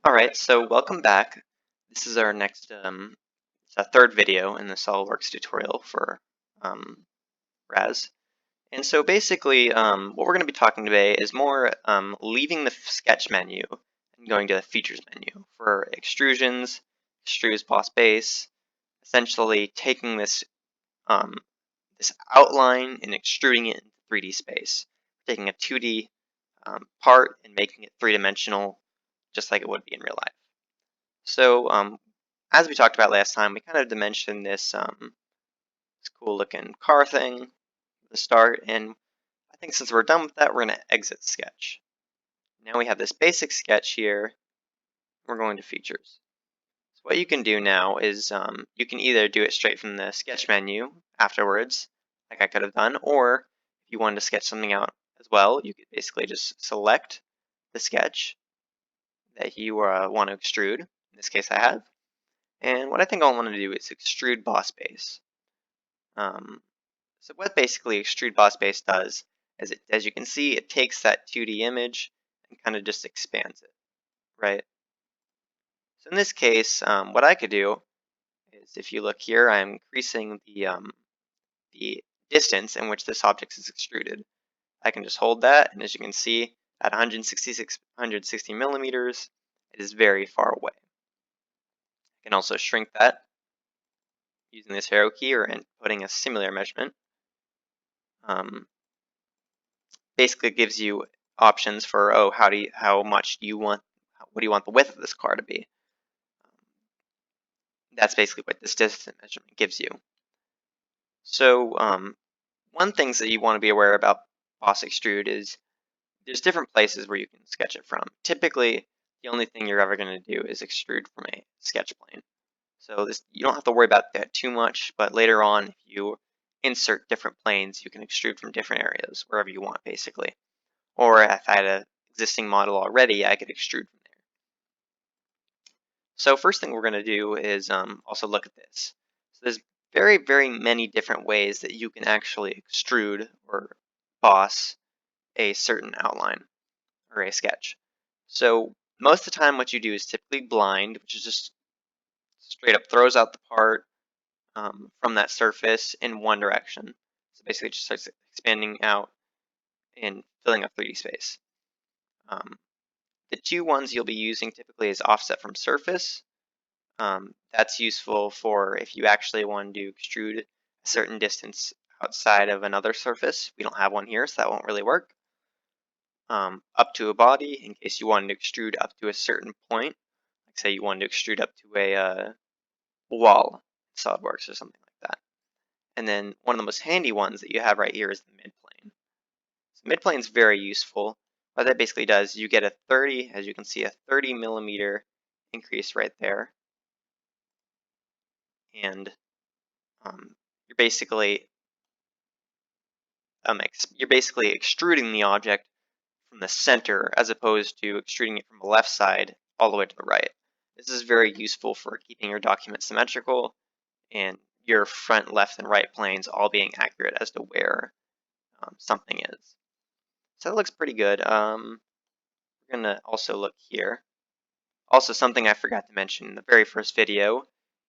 Alright, so welcome back. This is our next, it's a third video in the Solidworks tutorial for RAS. And so basically, what we're going to be talking today is more leaving the sketch menu and going to the features menu for extrusions, extrudes boss base, essentially taking this this outline and extruding it into 3D space, taking a 2D part and making it three-dimensional, just like it would be in real life. So, as we talked about last time, we kind of dimensioned this cool looking car thing at the start, and I think since we're done with that, we're going to exit sketch. Now we have this basic sketch here. We're going to features. So what you can do now is you can either do it straight from the sketch menu afterwards, like I could have done, or if you wanted to sketch something out as well, you could basically just select the sketch that you want to extrude. In this case, I have. And what I think I'll want to do is extrude boss base. So what basically extrude boss base does is, as you can see, it takes that 2D image and kind of just expands it, right? So in this case, what I could do is, if you look here, I'm increasing the distance in which this object is extruded. I can just hold that, and as you can see, at 160 millimeters, it is very far away. I can also shrink that using this arrow key or putting a similar measurement. Basically gives you options for how much do you want, what do you want the width of this car to be. That's basically what this distance measurement gives you. So one thing that you want to be aware about Boss Extrude is there's different places where you can sketch it from. Typically, the only thing you're ever going to do is extrude from a sketch plane. So you don't have to worry about that too much, but later on, if you insert different planes, you can extrude from different areas, wherever you want, basically. Or if I had an existing model already, I could extrude from there. So first thing we're going to do is also look at this. So there's very, very many different ways that you can actually extrude or boss a certain outline or a sketch. So most of the time what you do is typically blind, which is just straight up throws out the part from that surface in one direction. So basically it just starts expanding out and filling up 3D space. The two ones you'll be using typically is offset from surface. That's useful for if you actually want to extrude a certain distance outside of another surface. We don't have one here, so that won't really work. Up to a body, in case you wanted to extrude up to a certain point. Like say you wanted to extrude up to a wall in SolidWorks or something like that. And then one of the most handy ones that you have right here is the midplane. So midplane is very useful. What that basically does, you get a 30, as you can see, a 30 millimeter increase right there. And you're basically extruding the object from the center as opposed to extruding it from the left side all the way to the right. This is very useful for keeping your document symmetrical and your front, left, and right planes all being accurate as to where something is. So that looks pretty good. We're going to also look here. Also, something I forgot to mention in the very first video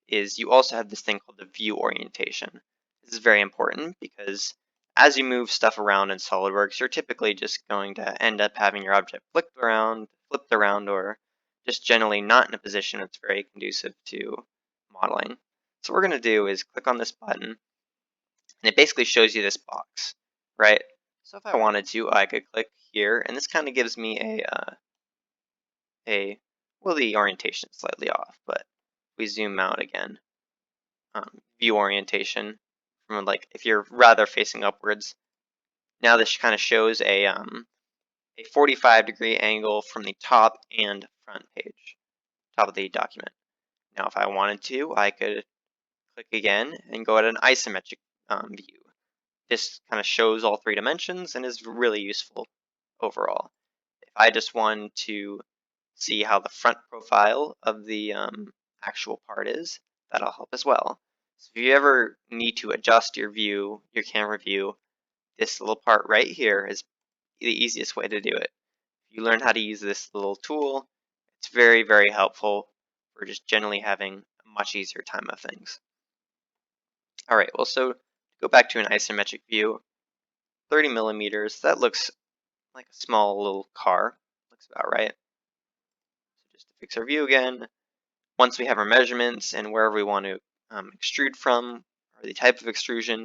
is you also have this thing called the view orientation. This is very important because as you move stuff around in SolidWorks, you're typically just going to end up having your object flipped around, or just generally not in a position that's very conducive to modeling. So what we're going to do is click on this button, and it basically shows you this box, right? So if I wanted to, I could click here, and this kind of gives me well, the orientation is slightly off, but if we zoom out again, view orientation from like if you're rather facing upwards. Now this kind of shows a 45-degree angle from the top and front page, top of the document. Now if I wanted to, I could click again and go at an isometric view. This kind of shows all three dimensions and is really useful overall. If I just wanted to see how the front profile of the actual part is, that'll help as well. So if you ever need to adjust your view, your camera view, this little part right here is the easiest way to do it. If you learn how to use this little tool, It's very, very helpful for just generally having a much easier time of things. All right, well, so to go back to an isometric view, 30 millimeters, that looks like a small little car. Looks about right. So just to fix our view again, once we have our measurements and wherever we want to extrude from, or the type of extrusion,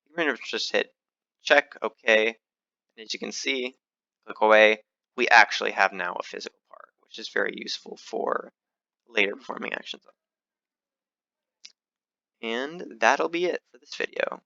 you're going to just hit check, OK, and as you can see, click away, we actually have now a physical part, which is very useful for later performing actions. And that'll be it for this video.